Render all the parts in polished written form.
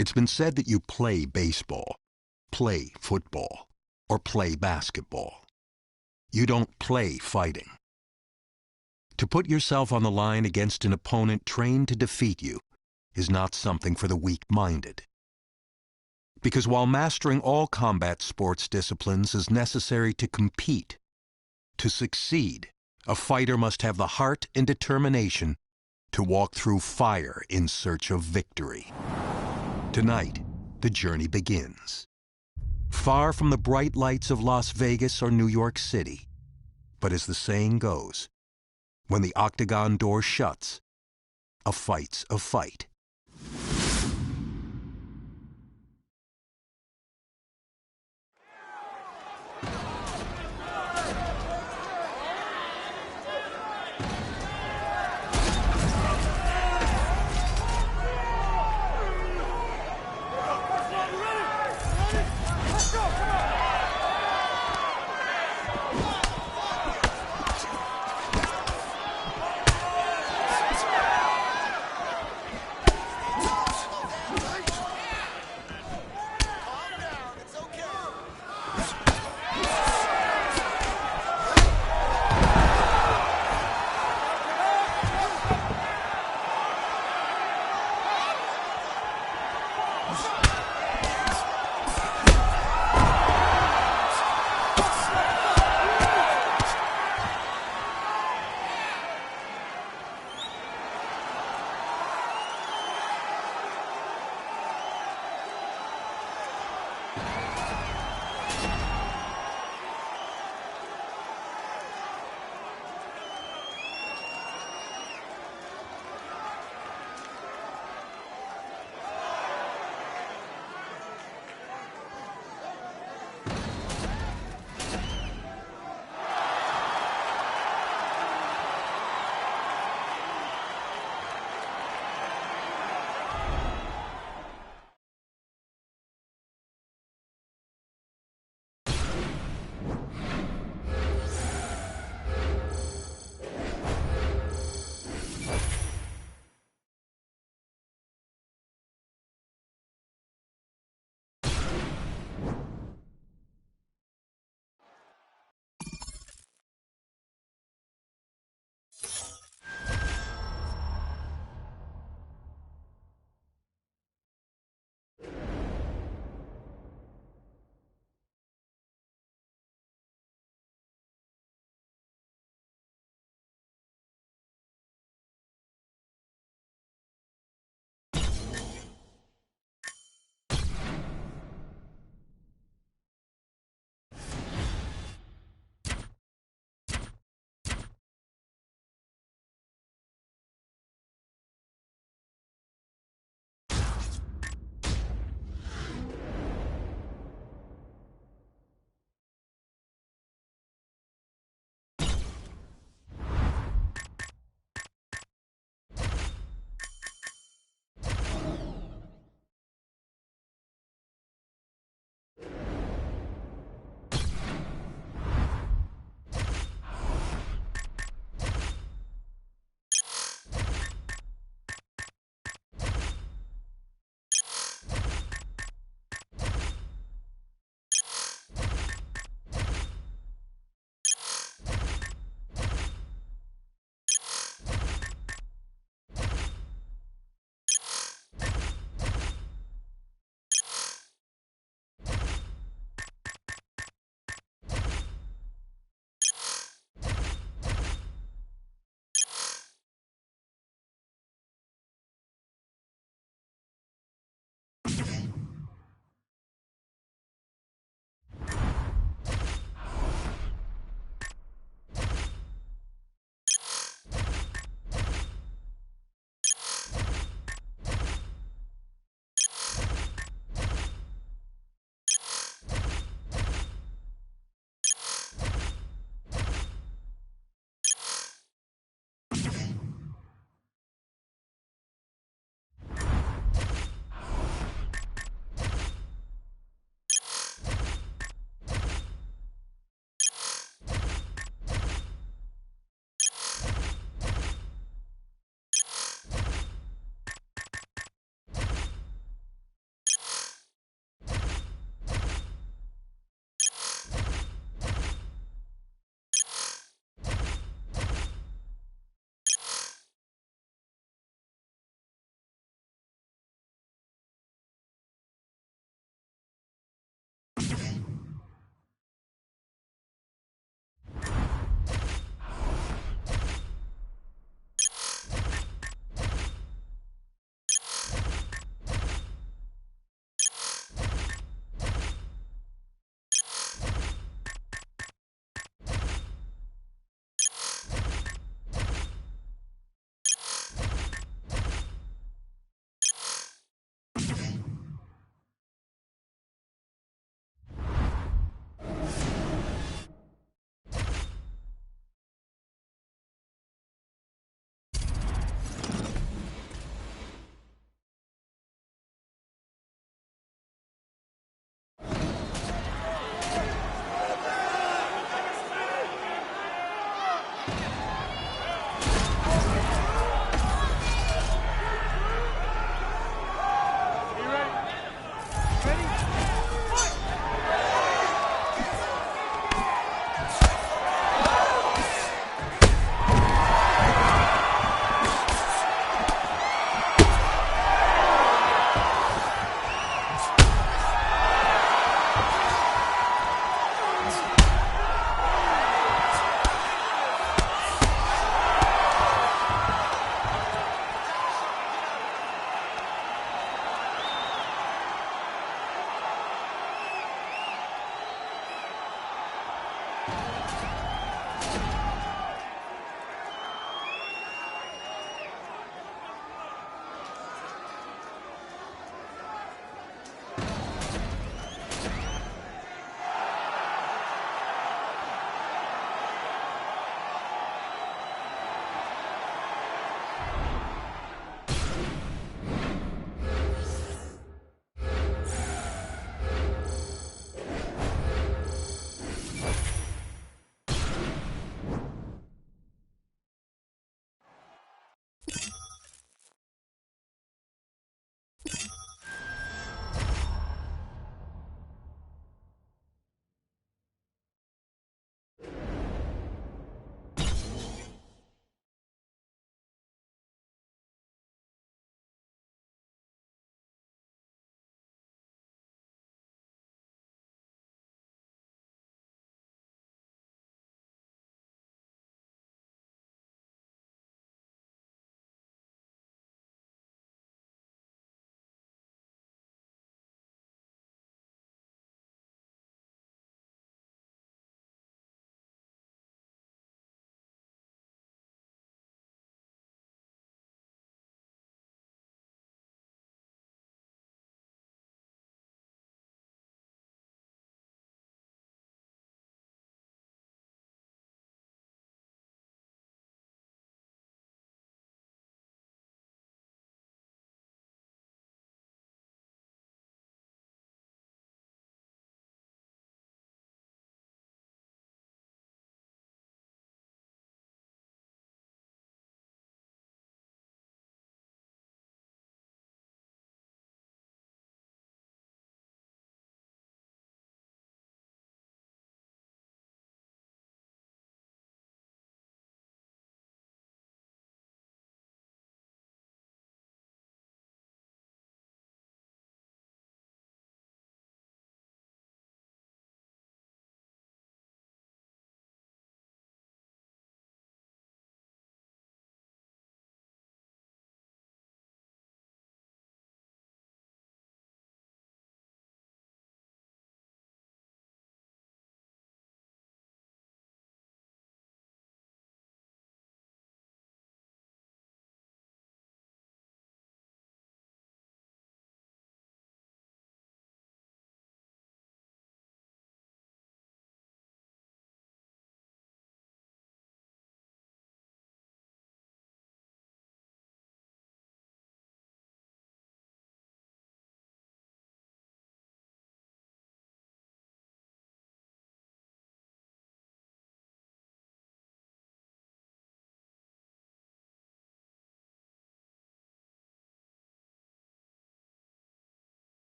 It's been said that you play baseball, play football, or play basketball. You don't play fighting. To put yourself on the line against an opponent trained to defeat you is not something for the weak-minded. Because while mastering all combat sports disciplines is necessary to compete, to succeed, a fighter must have the heart and determination to walk through fire in search of victory. Tonight, the journey begins. Far from the bright lights of Las Vegas or New York City. But as the saying goes, when the octagon door shuts, a fight's a fight.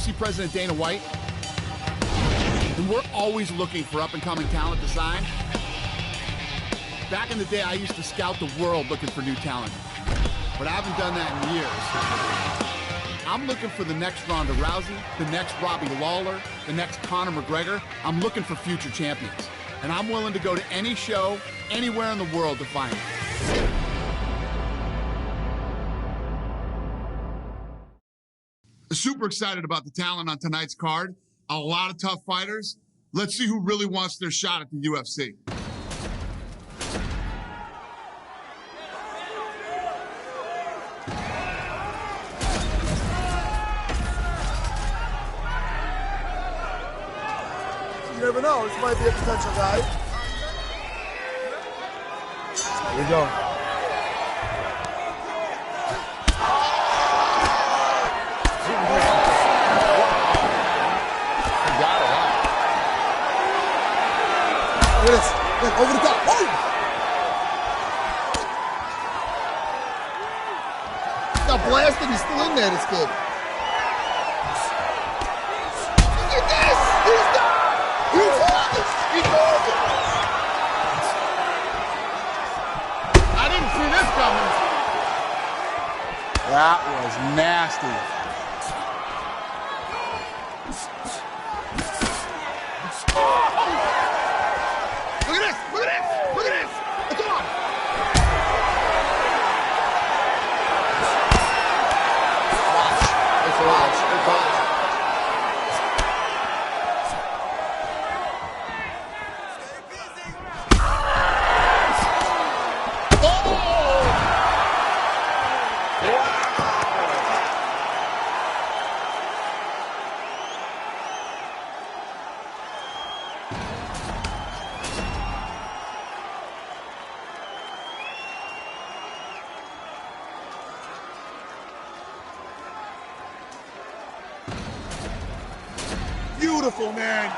UFC President Dana White, and we're always looking for up-and-coming talent to sign. Back in the day, I used to scout the world looking for new talent, but I haven't done that in years. I'm looking for the next Ronda Rousey, the next Robbie Lawler, the next Conor McGregor. I'm looking for future champions, and I'm willing to go to any show, anywhere in the world to find them. Super excited about the talent on tonight's card. A lot of tough fighters. Let's see who really wants their shot at the UFC. You never know. This might be a potential guy. Here we go. Look at this. Look, over the top. Oh! He's got blasted. He's still in there, this kid. Look at this! He's done! He's August! He's August! I didn't see this coming. That was nasty. Beautiful, man.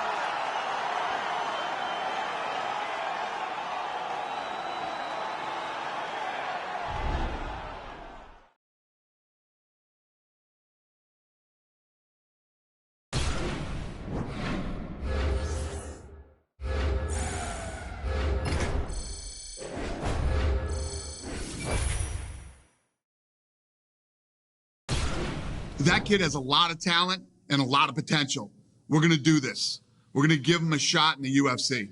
That kid has a lot of talent and a lot of potential. We're going to do this. We're going to give him a shot in the UFC.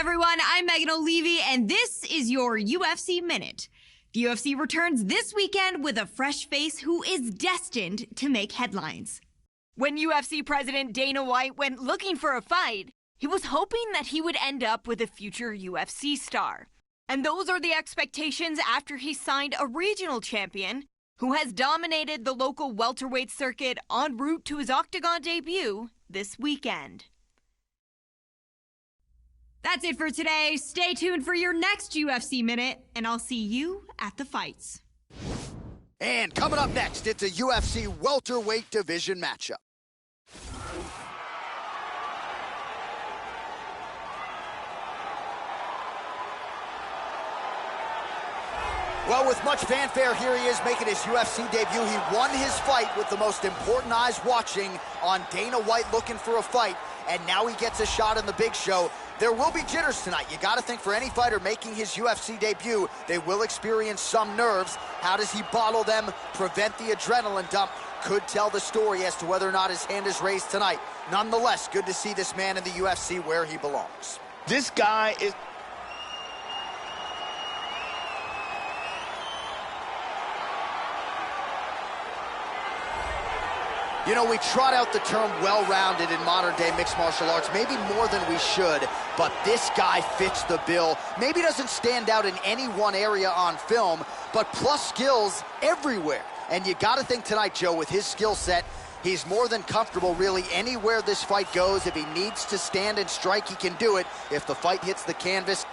everyone, I'm Megan O'Leary, and this is your UFC Minute. The UFC returns this weekend with a fresh face who is destined to make headlines. When UFC President Dana White went looking for a fight, he was hoping that he would end up with a future UFC star. And those are the expectations after he signed a regional champion who has dominated the local welterweight circuit en route to his Octagon debut this weekend. That's it for today. Stay tuned for your next UFC Minute, and I'll see you at the fights. And coming up next, it's a UFC welterweight division matchup. Well, with much fanfare, here he is making his UFC debut. He won his fight with the most important eyes watching on Dana White looking for a fight, and now he gets a shot in the big show. There will be jitters tonight. You got to think for any fighter making his UFC debut, they will experience some nerves. How does he bottle them, prevent the adrenaline dump? Could tell the story as to whether or not his hand is raised tonight. Nonetheless, good to see this man in the UFC where he belongs. This guy is... You know, we trot out the term well-rounded in modern-day mixed martial arts, maybe more than we should, but this guy fits the bill. Maybe doesn't stand out in any one area on film, but plus skills everywhere. And you got to think tonight, Joe, with his skill set, he's more than comfortable really anywhere this fight goes. If he needs to stand and strike, he can do it. If the fight hits the canvas,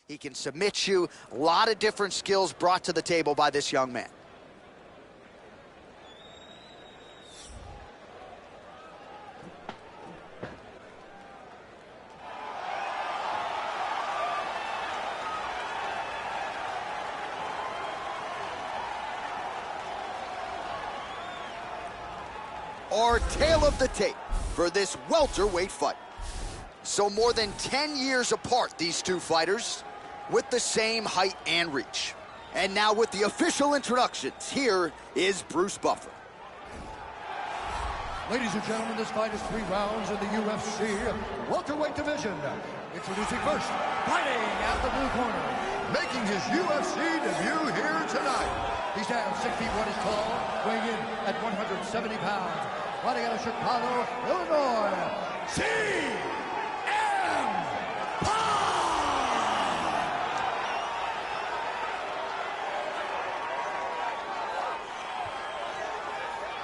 He can submit you. A lot of different skills brought to the table by this young man. Our tale of the tape for this welterweight fight. So more than 10 years apart, these two fighters, with the same height and reach. And now with the official introductions, here is Bruce Buffer. Ladies and gentlemen, this fight is 3 rounds in the UFC welterweight division. Introducing first, fighting at the blue corner, making his UFC debut here tonight. He stands 6 feet 1 inches tall, weighing in at 170 pounds. Fighting out of Chicago, Illinois, CM Punk!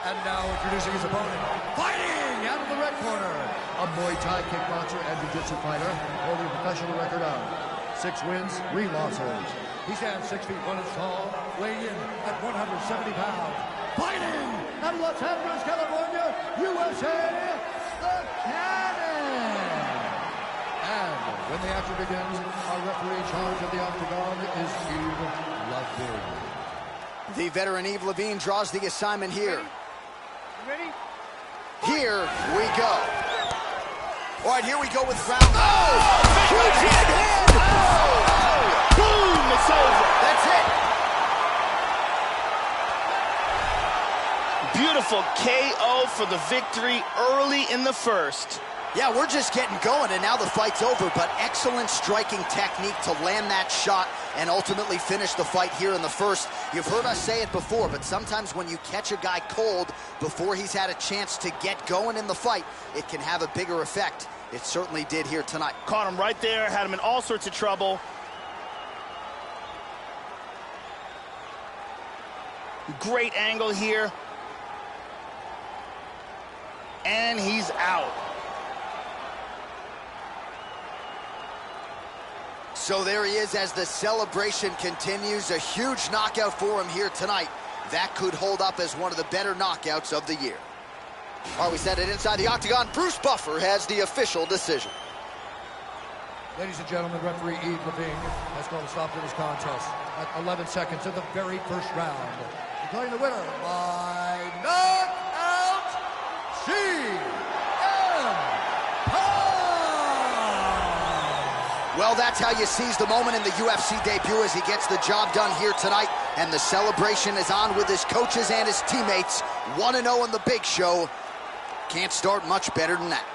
And now introducing his opponent, fighting out of the red corner, a Muay Thai kickboxer and jiu-jitsu fighter, holding a professional record of 6 wins, 3 losses. He stands 6 feet 1 inches tall, weighing in at 170 pounds. Fighting out of Los Angeles, California, USA, the Cannon! And when the action begins, our referee in charge of the octagon is Yves Lavigne. The veteran Yves Lavigne draws the assignment here. Ready? Here we go. All right, here we go with round. Oh! Huge right hand! Oh! Boom! It's over. That's it. Beautiful KO for the victory early in the first. Yeah, we're just getting going, and now the fight's over, but excellent striking technique to land that shot and ultimately finish the fight here in the first. You've heard us say it before, but sometimes when you catch a guy cold before he's had a chance to get going in the fight, it can have a bigger effect. It certainly did here tonight. Caught him right there, had him in all sorts of trouble. Great angle here. And he's out. So there he is as the celebration continues. A huge knockout for him here tonight. That could hold up as one of the better knockouts of the year. All right, we set it inside the octagon. Bruce Buffer has the official decision. Ladies and gentlemen, referee Yves Lavigne has called a stop to this contest at 11 seconds of the very first round. Declaring the winner by knockout, CM Punk! Well, that's how you seize the moment in the UFC debut as he gets the job done here tonight. And the celebration is on with his coaches and his teammates. 1-0 in the big show. Can't start much better than that.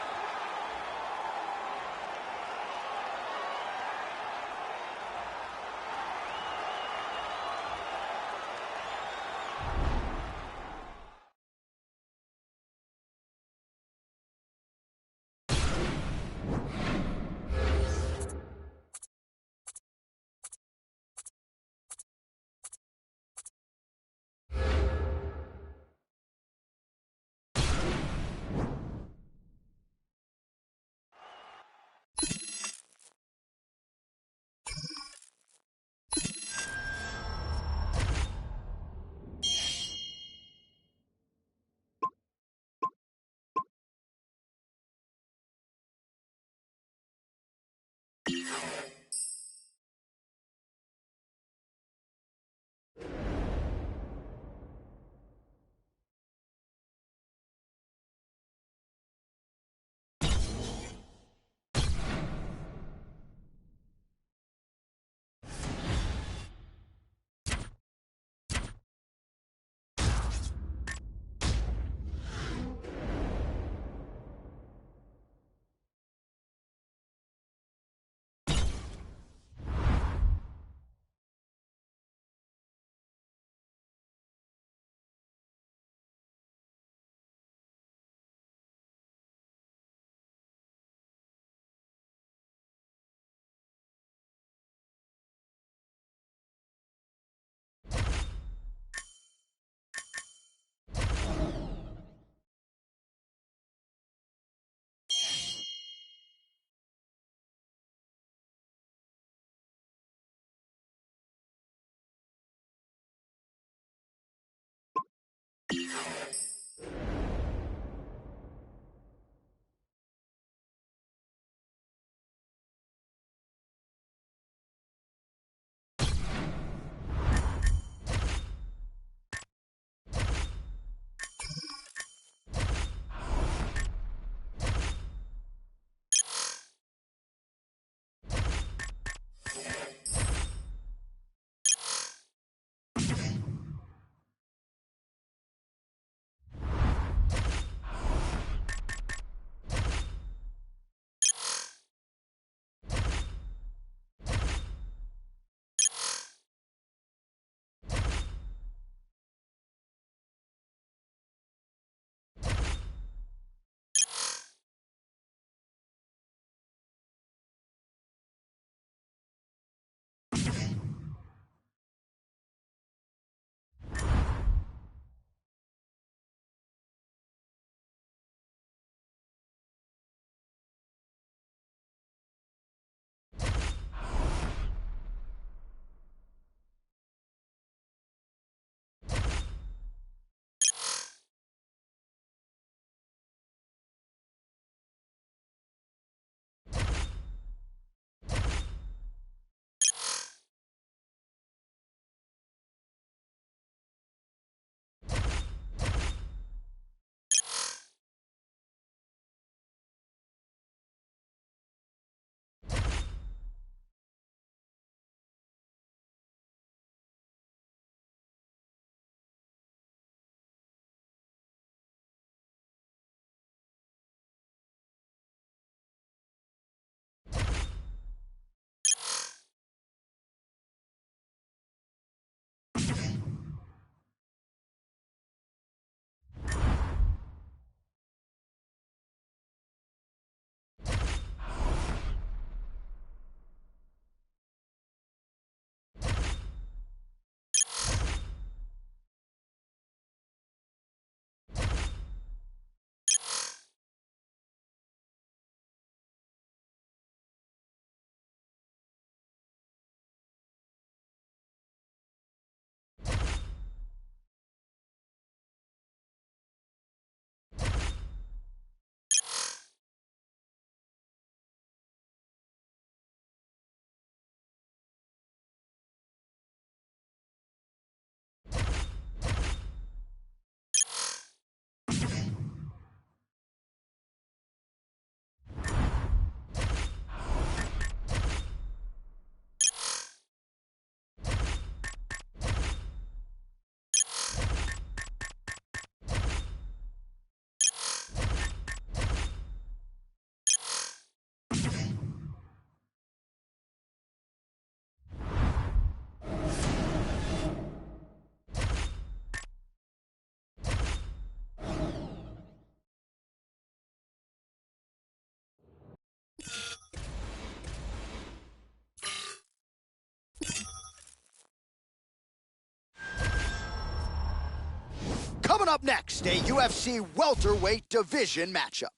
up next, a UFC welterweight division matchup.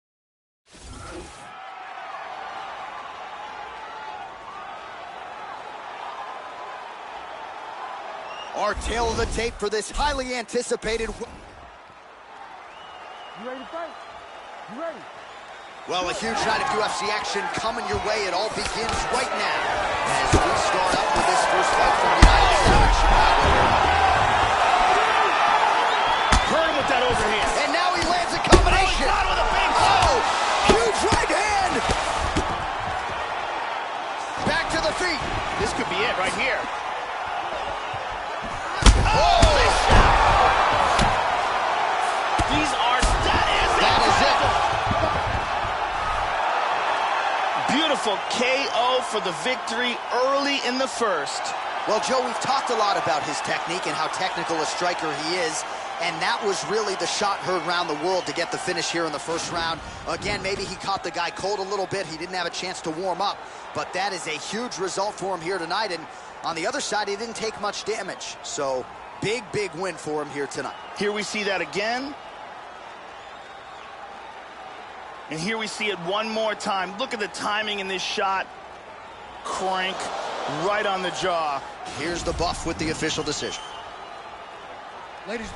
Our tail of the tape for this highly anticipated... You ready to fight? You ready? Well, a huge night of UFC action coming your way. It all begins right now as we start up with this first fight from the United Center in Chicago. Hurt him with that overhand. And now he lands a combination. Oh, with a big oh, huge right hand. Back to the feet. This could be it right here. Beautiful KO for the victory early in the first. Well, Joe, we've talked a lot about his technique and how technical a striker he is, and that was really the shot heard around the world to get the finish here in the first round. Again, maybe he caught the guy cold a little bit. He didn't have a chance to warm up, but that is a huge result for him here tonight, and on the other side, he didn't take much damage. So, big, big win for him here tonight. Here we see that again. And here we see it one more time. Look at the timing in this shot. Crank right on the jaw. Here's the buff with the official decision. Ladies.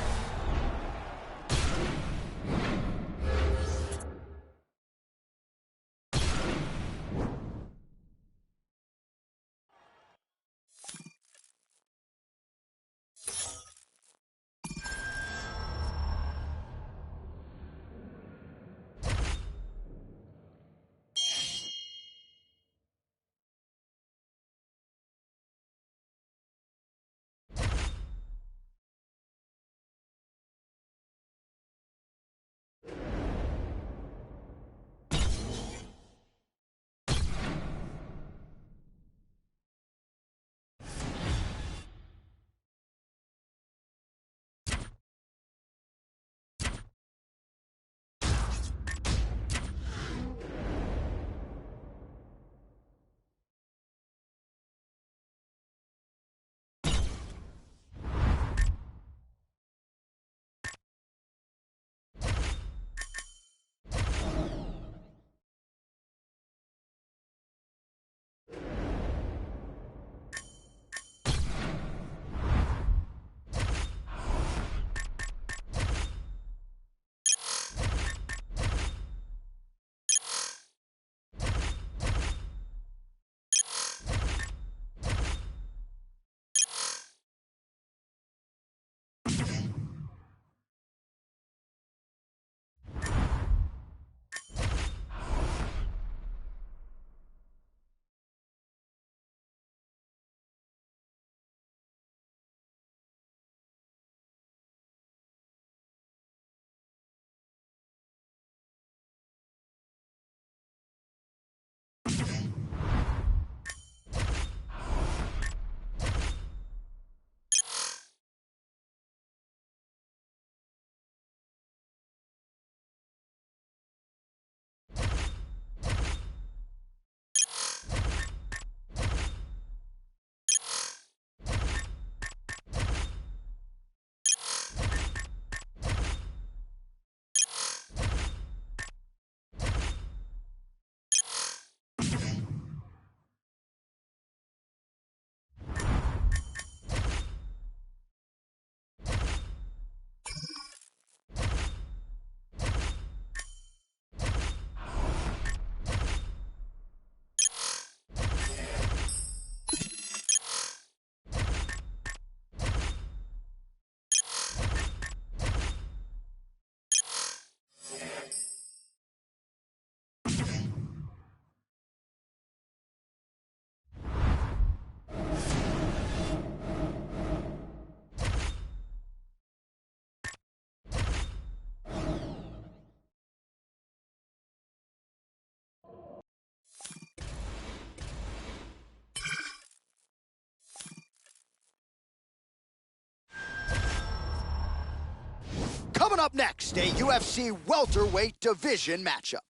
Coming up next, a UFC welterweight division matchup.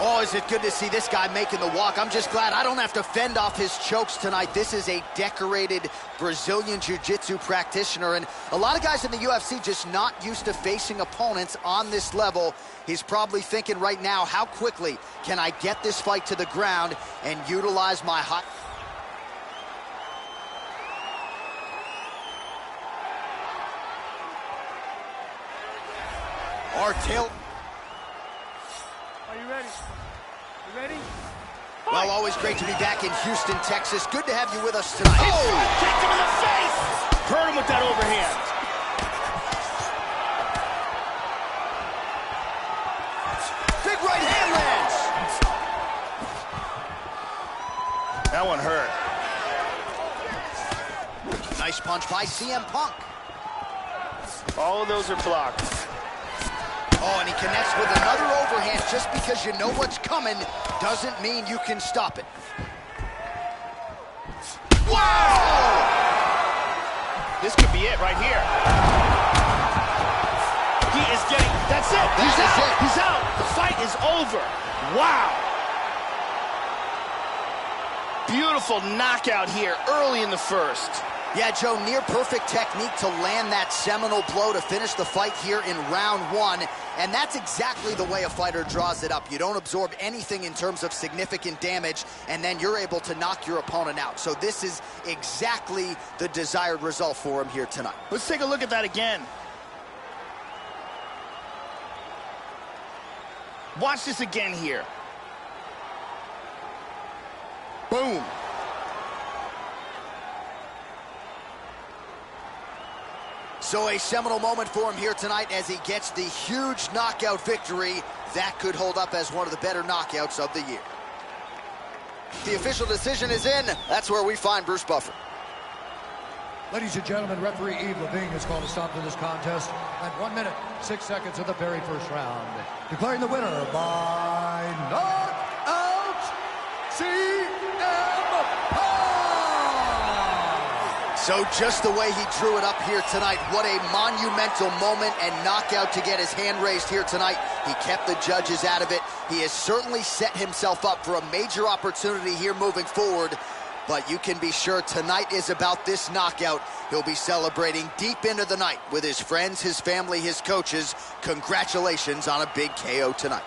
Oh, is it good to see this guy making the walk. I'm just glad I don't have to fend off his chokes tonight. This is a decorated Brazilian Jiu-Jitsu practitioner, and a lot of guys in the UFC just not used to facing opponents on this level. He's probably thinking right now, how quickly can I get this fight to the ground and utilize my hot... Tail. Are you ready? You ready? Well, always great to be back in Houston, Texas. Good to have you with us tonight. Oh! Kicked him in the face! Hurt him with that overhand. Big right hand lands. That one hurt. Nice punch by CM Punk. All of those are blocked. Oh, and he connects with another overhand. Just because you know what's coming doesn't mean you can stop it. Wow! This could be it right here. He is getting... That's it. He's out. He's out. The fight is over. Wow. Beautiful knockout here early in the first. Yeah, Joe, near perfect technique to land that seminal blow to finish the fight here in round one. And that's exactly the way a fighter draws it up. You don't absorb anything in terms of significant damage, and then you're able to knock your opponent out. So this is exactly the desired result for him here tonight. Let's take a look at that again. Watch this again here. Boom. So a seminal moment for him here tonight as he gets the huge knockout victory. That could hold up as one of the better knockouts of the year. The official decision is in. That's where we find Bruce Buffer. Ladies and gentlemen, referee Yves Lavigne has called a stop to this contest at 1 minute, 6 seconds of the very first round. Declaring the winner by knockout, CM Punk! So just the way he drew it up here tonight, what a monumental moment and knockout to get his hand raised here tonight. He kept the judges out of it. He has certainly set himself up for a major opportunity here moving forward. But you can be sure tonight is about this knockout. He'll be celebrating deep into the night with his friends, his family, his coaches. Congratulations on a big KO tonight.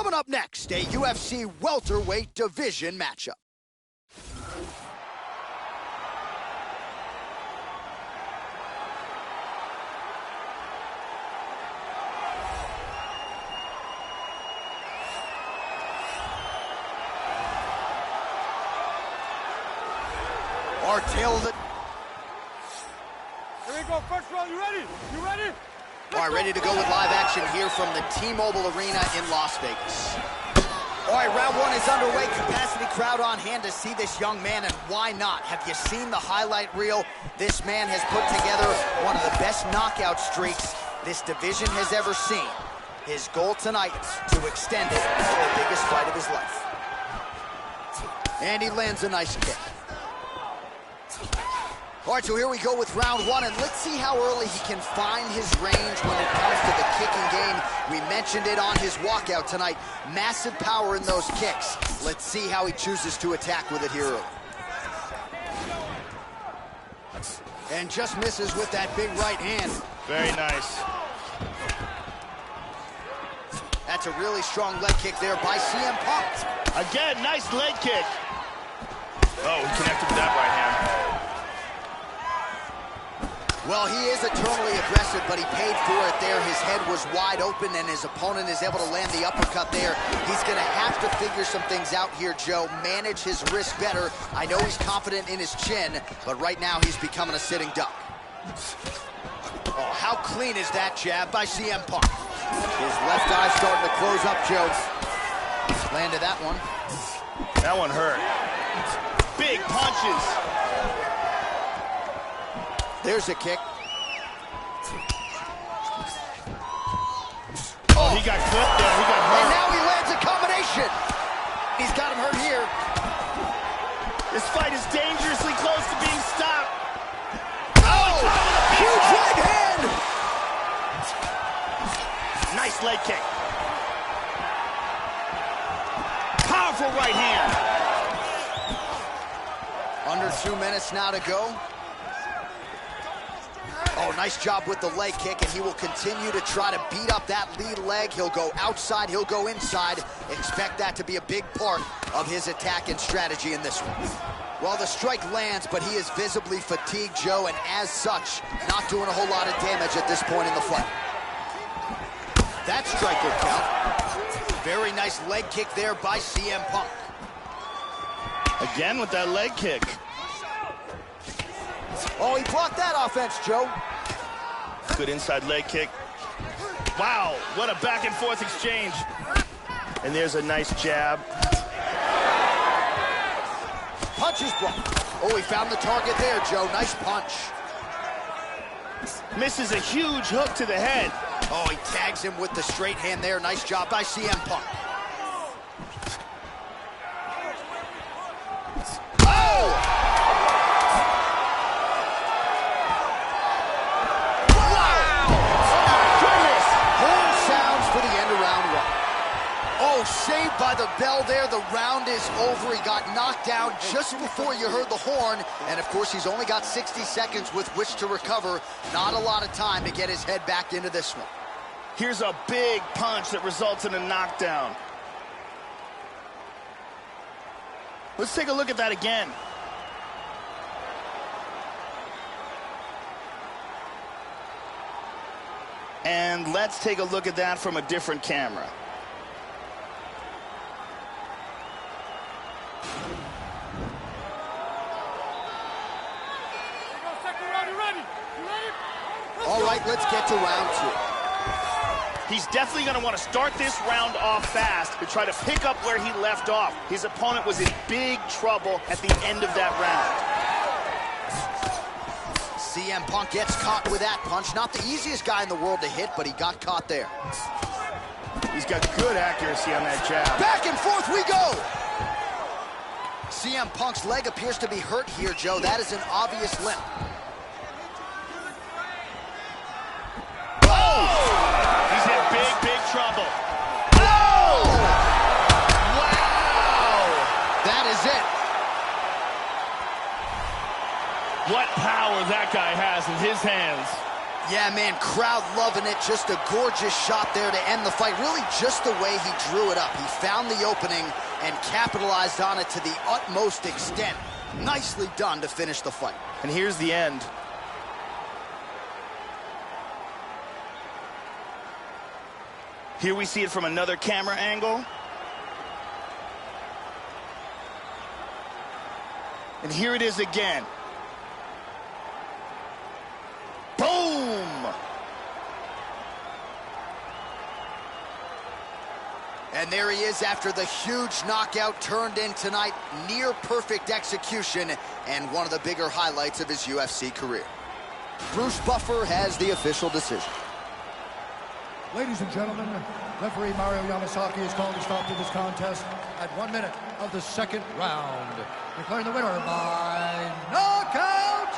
Coming up next, a UFC welterweight division matchup. Our tale of the... Here we go, first round, you ready? You ready? All right, ready to go with live action here from the T-Mobile Arena in Las Vegas. All right, round one is underway. Capacity crowd on hand to see this young man, and why not? Have you seen the highlight reel? This man has put together one of the best knockout streaks this division has ever seen. His goal tonight, to extend it to the biggest fight of his life. And he lands a nice kick. All right, so here we go with round one, and let's see how early he can find his range when it comes to the kicking game. We mentioned it on his walkout tonight. Massive power in those kicks. Let's see how he chooses to attack with it here early. And just misses with that big right hand. Very nice. That's a really strong leg kick there by CM Punk. Again, nice leg kick. Oh, he connected with that right hand. Well, he is eternally aggressive, but he paid for it there. His head was wide open, and his opponent is able to land the uppercut there. He's going to have to figure some things out here, Joe. Manage his wrist better. I know he's confident in his chin, but right now he's becoming a sitting duck. Oh, how clean is that jab by CM Punk? His left eye starting to close up, Joe. Landed that one. That one hurt. Big punches. There's a kick. Oh, he got clipped there. He got hurt. And now he lands a combination. He's got him hurt here. This fight is dangerously close to being stopped. Oh! Huge right hand! Nice leg kick. Powerful right hand. Under 2 minutes now to go. Oh, nice job with the leg kick, and he will continue to try to beat up that lead leg. He'll go outside, he'll go inside. Expect that to be a big part of his attack and strategy in this one. Well, the strike lands, but he is visibly fatigued, Joe, and as such, not doing a whole lot of damage at this point in the fight. That strike will count. Very nice leg kick there by CM Punk. Again with that leg kick. Oh, he blocked that offense, Joe. Good inside leg kick. Wow, what a back and forth exchange. And there's a nice jab. Punch is blocked. Oh, he found the target there, Joe. Nice punch. Misses a huge hook to the head. Oh, he tags him with the straight hand there. Nice job by CM Punk. Oh! Saved by the bell there. The round is over. He got knocked down just before you heard the horn. And, of course, he's only got 60 seconds with which to recover. Not a lot of time to get his head back into this one. Here's a big punch that results in a knockdown. Let's take a look at that again. And let's take a look at that from a different camera. All right, let's get to round two. He's definitely going to want to start this round off fast to try to pick up where he left off. His opponent was in big trouble at the end of that round. CM Punk gets caught with that punch. Not the easiest guy in the world to hit, but he got caught there. He's got good accuracy on that jab. Back and forth we go. CM Punk's leg appears to be hurt here, Joe. That is an obvious limp. Big trouble. Oh! Wow! That is it. What power that guy has in his hands. Yeah, man, crowd loving it. Just a gorgeous shot there to end the fight. Really just the way he drew it up. He found the opening and capitalized on it to the utmost extent. Nicely done to finish the fight. And here's the end. Here we see it from another camera angle. And here it is again. Boom! And there he is after the huge knockout turned in tonight. Near perfect execution and one of the bigger highlights of his UFC career. Bruce Buffer has the official decision. Ladies and gentlemen, referee Mario Yamasaki has called a stop to this contest at 1 minute of the second round, declaring the winner by knockout,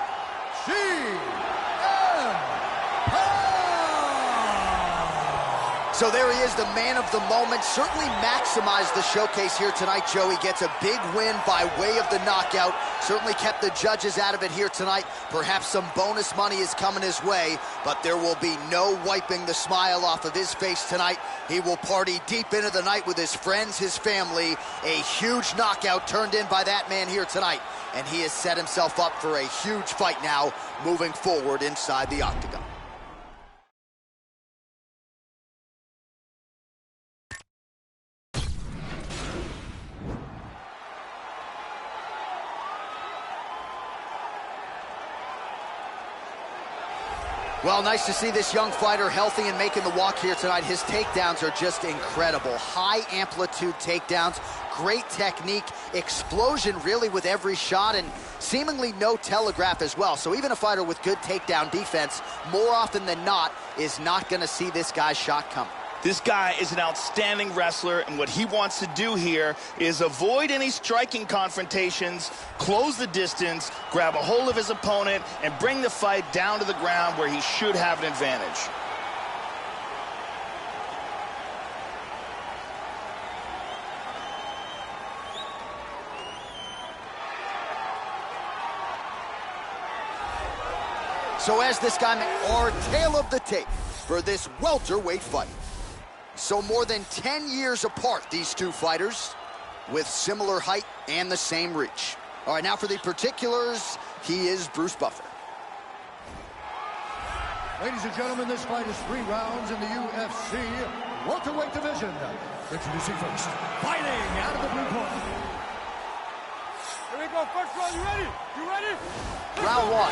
CM Punk! So there he is, the man of the moment. Certainly maximized the showcase here tonight, Joe. He gets a big win by way of the knockout. Certainly kept the judges out of it here tonight. Perhaps some bonus money is coming his way, but there will be no wiping the smile off of his face tonight. He will party deep into the night with his friends, his family. A huge knockout turned in by that man here tonight, and he has set himself up for a huge fight now moving forward inside the octagon. Well, nice to see this young fighter healthy and making the walk here tonight. His takedowns are just incredible. High amplitude takedowns, great technique, explosion really with every shot, and seemingly no telegraph as well. So even a fighter with good takedown defense, more often than not, is not going to see this guy's shot coming. This guy is an outstanding wrestler, and what he wants to do here is avoid any striking confrontations, close the distance, grab a hold of his opponent, and bring the fight down to the ground where he should have an advantage. So as this guy, our tale of the tape for this welterweight fight. So more than 10 years apart, these two fighters, with similar height and the same reach. All right, now for the particulars, he is Bruce Buffer. Ladies and gentlemen, this fight is 3 rounds in the UFC welterweight division. Introducing first, fighting out of the blue corner. Here we go, first round, you ready? You ready? Round 1.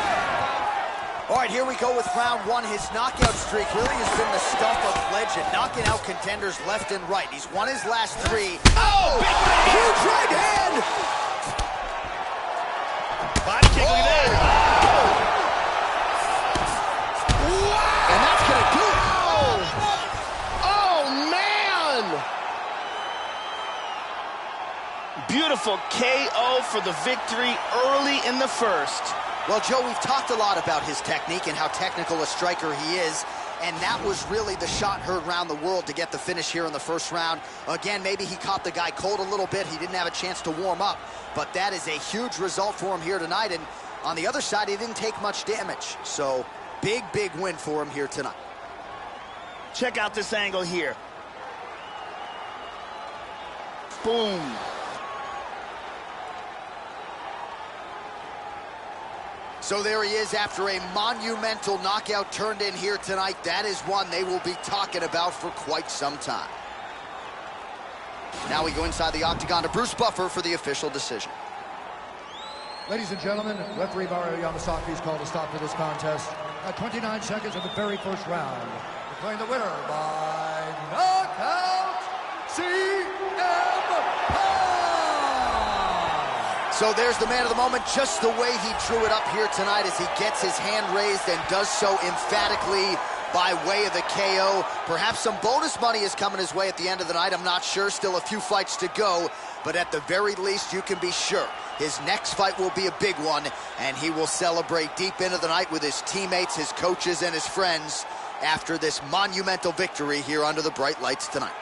All right, here we go with round 1. His knockout streak really has been the stuff of legend, knocking out contenders left and right. He's won his last 3. Oh! Huge right hand! Body kick, look at that. Wow! And that's gonna do it. Oh, man! Beautiful KO for the victory early in the first. Well, Joe, we've talked a lot about his technique and how technical a striker he is, and that was really the shot heard around the world to get the finish here in the first round. Again, maybe he caught the guy cold a little bit. He didn't have a chance to warm up, but that is a huge result for him here tonight, and on the other side, he didn't take much damage. So, big, big win for him here tonight. Check out this angle here. Boom. So there he is after a monumental knockout turned in here tonight. That is one they will be talking about for quite some time. Now we go inside the octagon to Bruce Buffer for the official decision. Ladies and gentlemen, referee Mario Yamasaki has called a stop to this contest at 29 seconds of the very first round, declaring the winner by knockout, CM Punk! So there's the man of the moment, just the way he drew it up here tonight as he gets his hand raised and does so emphatically by way of the KO. Perhaps some bonus money is coming his way at the end of the night. I'm not sure. Still a few fights to go. But at the very least, you can be sure his next fight will be a big one, and he will celebrate deep into the night with his teammates, his coaches, and his friends after this monumental victory here under the bright lights tonight.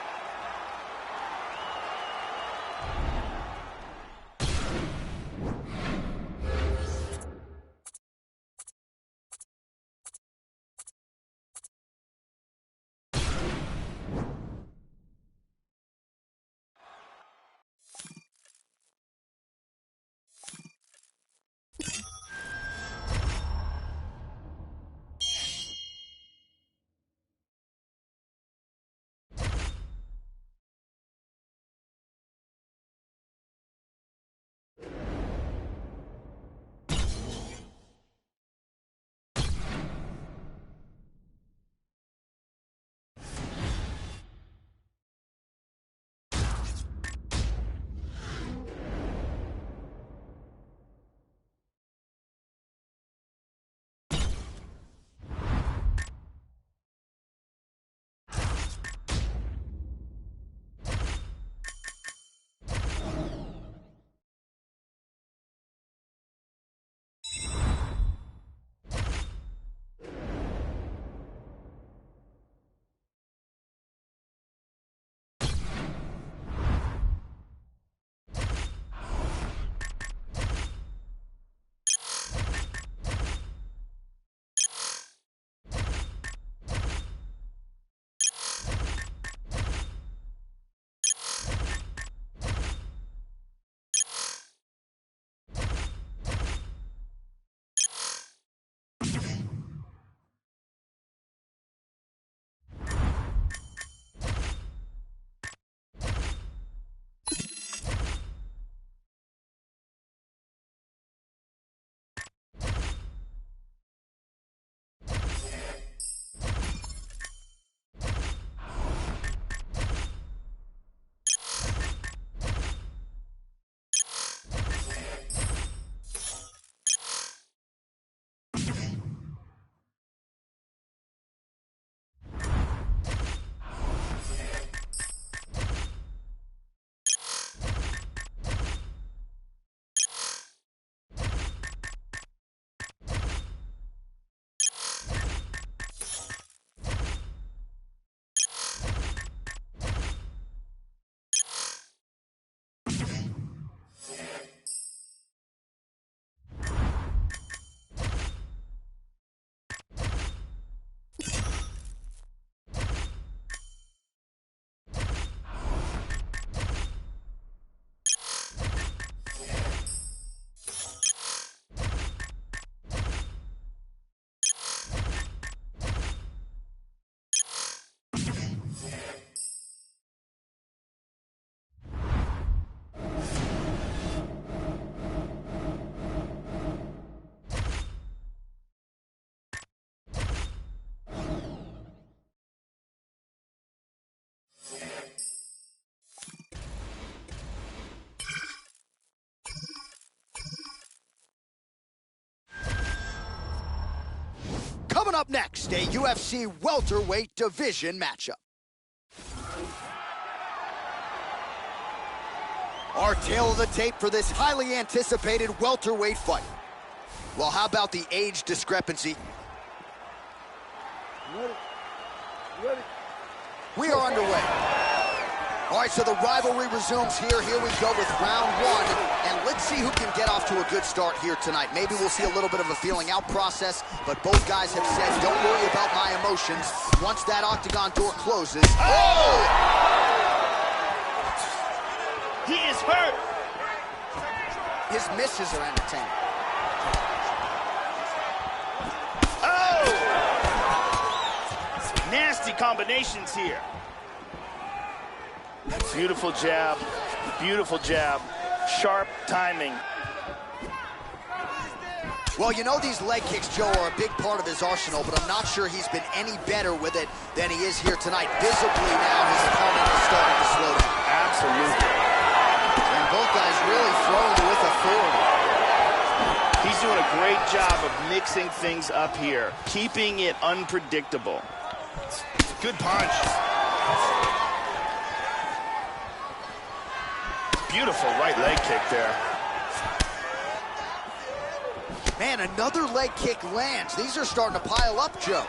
Coming up next, a UFC welterweight division matchup. Our tail of the tape for this highly anticipated welterweight fight. Well, how about the age discrepancy? Ready. We are underway. All right, so the rivalry resumes here. Here we go with round one. And let's see who can get off to a good start here tonight. Maybe we'll see a little bit of a feeling out process, but both guys have said, don't worry about my emotions. Once that octagon door closes. Oh! He is hurt. His misses are entertaining. Oh! Nasty combinations here. Beautiful jab, sharp timing. Well, you know these leg kicks, Joe, are a big part of his arsenal, but I'm not sure he's been any better with it than he is here tonight. Visibly now, his opponent is starting to slow down. Absolutely. And both guys really throwing with authority. He's doing a great job of mixing things up here, keeping it unpredictable. Good punch. Beautiful right leg kick there. Man, another leg kick lands. These are starting to pile up, Joe.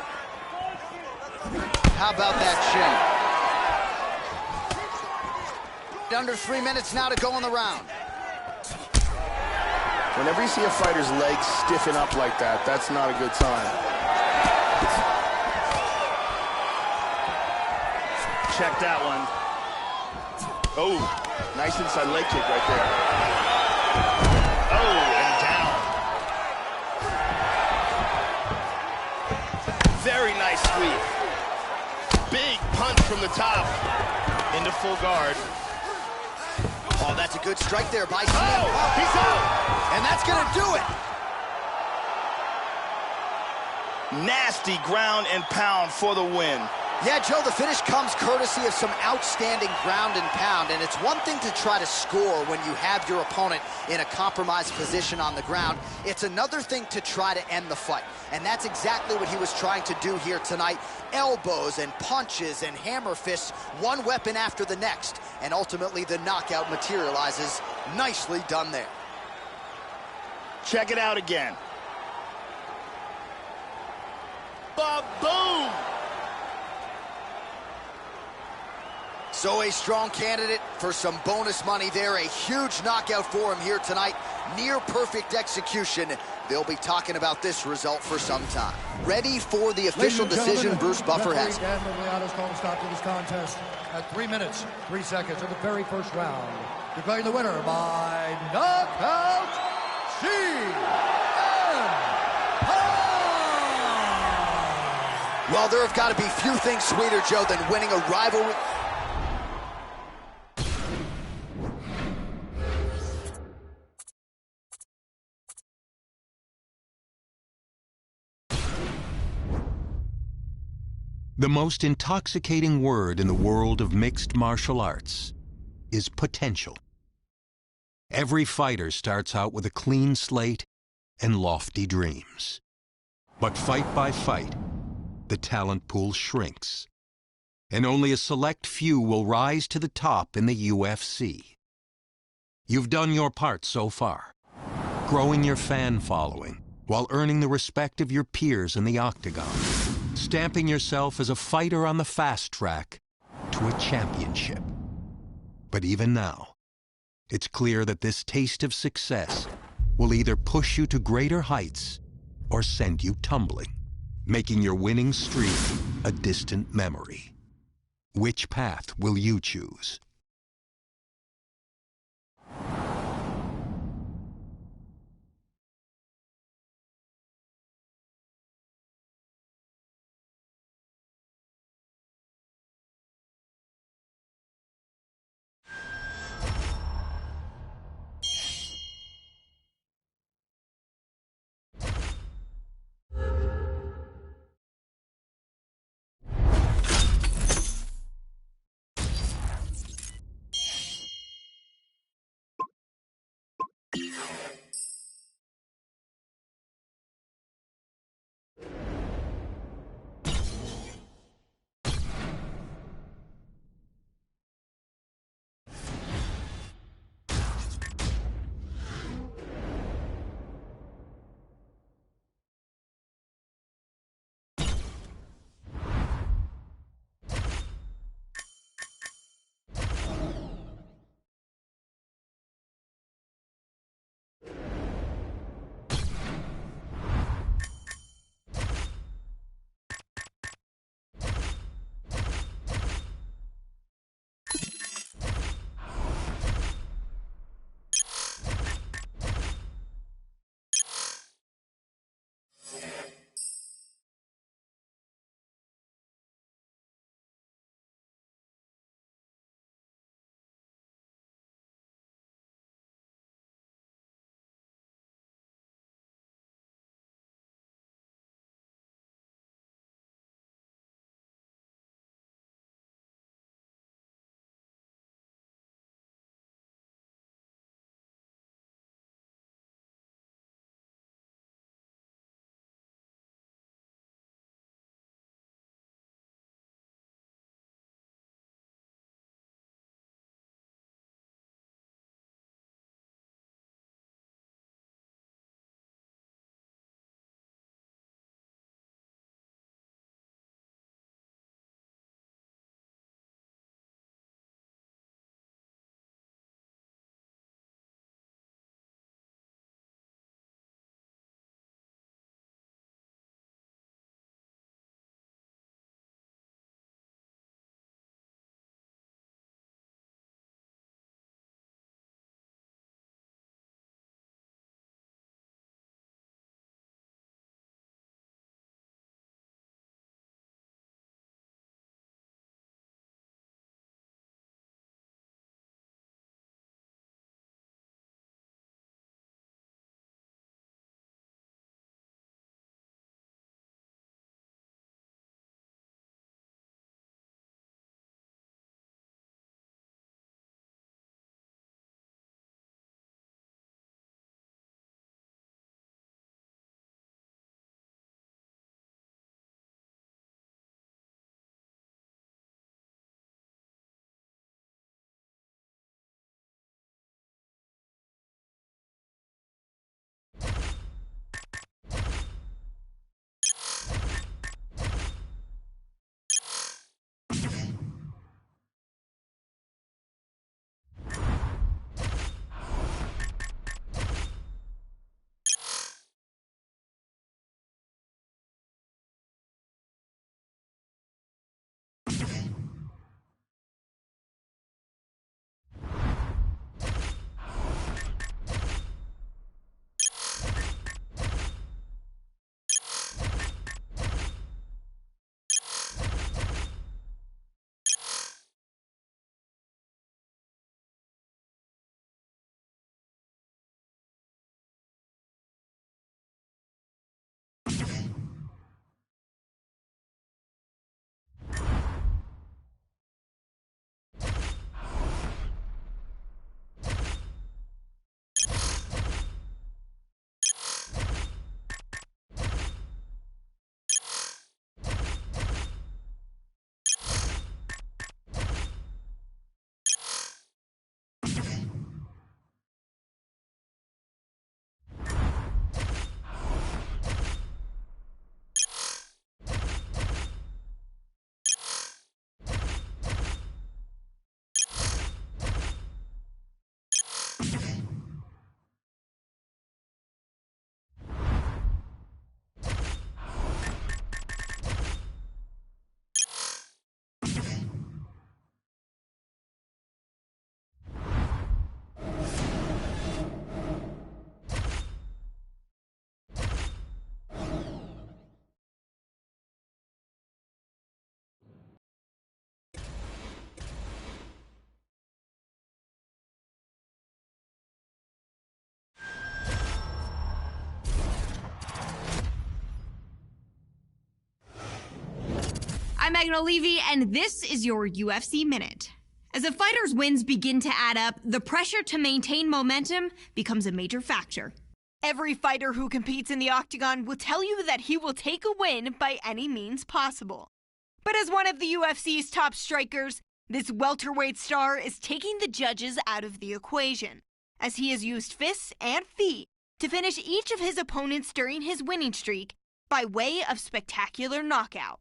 How about that shin? Under 3 minutes now to go in the round. Whenever you see a fighter's legs stiffen up like that, that's not a good sign. Check that one. Oh, nice inside leg kick right there. Oh, and down. Very nice sweep. Big punch from the top into full guard. Oh, that's a good strike there by CM. Oh, he's out. And that's going to do it. Nasty ground and pound for the win. Yeah, Joe, the finish comes courtesy of some outstanding ground and pound, and it's one thing to try to score when you have your opponent in a compromised position on the ground. It's another thing to try to end the fight, and that's exactly what he was trying to do here tonight. Elbows and punches and hammer fists, one weapon after the next, and ultimately the knockout materializes. Nicely done there. Check it out again. Ba-boom! So a strong candidate for some bonus money there. A huge knockout for him here tonight. Near perfect execution. They'll be talking about this result for some time. Ready for the official decision, Bruce Buffer has. Dan Miragliotta's called a stop to this contest at 3 minutes, 3 seconds of the very first round. Declaring the winner by knockout, CM Punk. Well, there have got to be few things sweeter, Joe, than winning a rivalry. The most intoxicating word in the world of mixed martial arts is potential. Every fighter starts out with a clean slate and lofty dreams. But fight by fight, the talent pool shrinks, and only a select few will rise to the top in the UFC. You've done your part so far, growing your fan following while earning the respect of your peers in the octagon, stamping yourself as a fighter on the fast track to a championship. But even now, it's clear that this taste of success will either push you to greater heights or send you tumbling, making your winning streak a distant memory. Which path will you choose? I'm Megan O'Leary, and this is your UFC Minute. As a fighter's wins begin to add up, the pressure to maintain momentum becomes a major factor. Every fighter who competes in the octagon will tell you that he will take a win by any means possible. But as one of the UFC's top strikers, this welterweight star is taking the judges out of the equation, as he has used fists and feet to finish each of his opponents during his winning streak by way of spectacular knockout.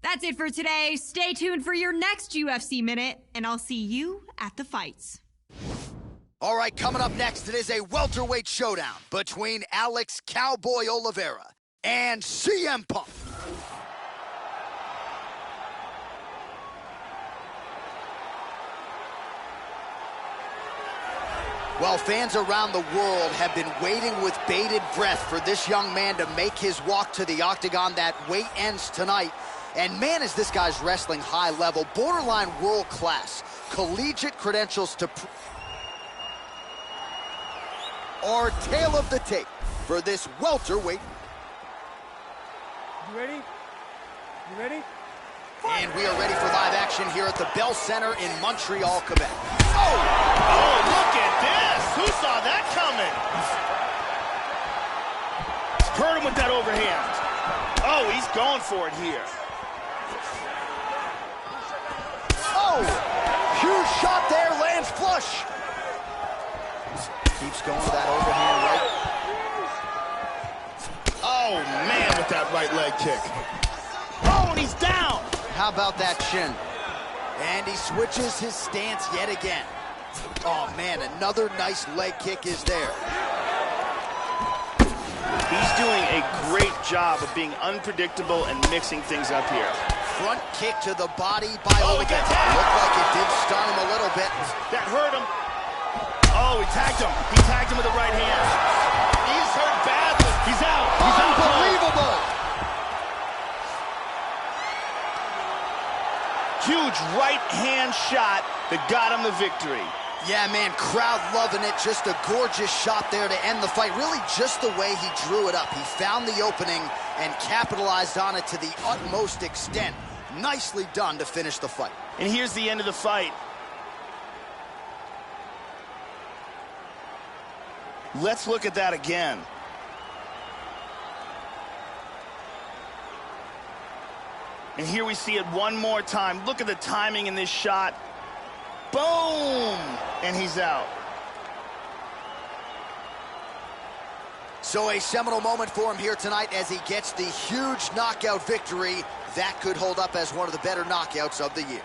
That's it for today. Stay tuned for your next UFC Minute, and I'll see you at the fights. All right, coming up next, it is a welterweight showdown between Alex Cowboy Oliveira and CM Punk. Well, fans around the world have been waiting with bated breath for this young man to make his walk to the octagon. That wait ends tonight. And man, is this guy's wrestling high level, borderline world class, collegiate credentials to our tale of the tape for this welterweight. You ready? You ready? And we are ready for live action here at the Bell Center in Montreal, Quebec. Oh, look at this. Who saw that coming? Hurt him with that overhand. Oh, he's going for it here. Oh, huge shot there, lands flush. Keeps going with that overhand right. Oh, man, with that right leg kick. Oh, and he's down. How about that shin? And he switches his stance yet again. Oh, man, another nice leg kick is there. He's doing a great job of being unpredictable and mixing things up here. Front kick to the body by Oliveira. Looked like it did stun him a little bit. That hurt him. Oh, he tagged him. He tagged him with the right hand. He's hurt badly. He's out. He's out. Unbelievable. Huge right hand shot that got him the victory. Yeah, man, crowd loving it. Just a gorgeous shot there to end the fight. Really just the way he drew it up. He found the opening and capitalized on it to the utmost extent. Nicely done to finish the fight. And here's the end of the fight. Let's look at that again. And here we see it one more time. Look at the timing in this shot. Boom! And he's out. So a seminal moment for him here tonight as he gets the huge knockout victory. That could hold up as one of the better knockouts of the year.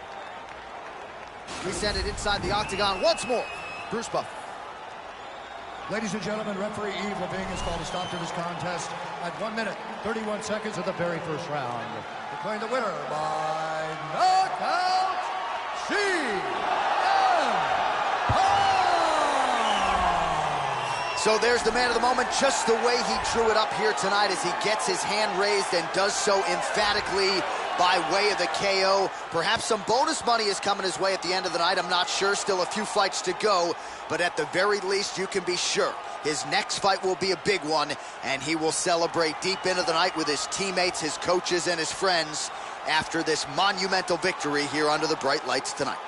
We send it inside the octagon once more. Bruce Buffer. Ladies and gentlemen, referee Yves Lavigne has called a stop to this contest at 1 minute, 31 seconds of the very first round. Declaring the winner by knockout, CM Punk! So there's the man of the moment, just the way he drew it up here tonight as he gets his hand raised and does so emphatically by way of the KO. Perhaps some bonus money is coming his way at the end of the night. I'm not sure. Still a few fights to go. But at the very least, you can be sure his next fight will be a big one, and he will celebrate deep into the night with his teammates, his coaches, and his friends after this monumental victory here under the bright lights tonight.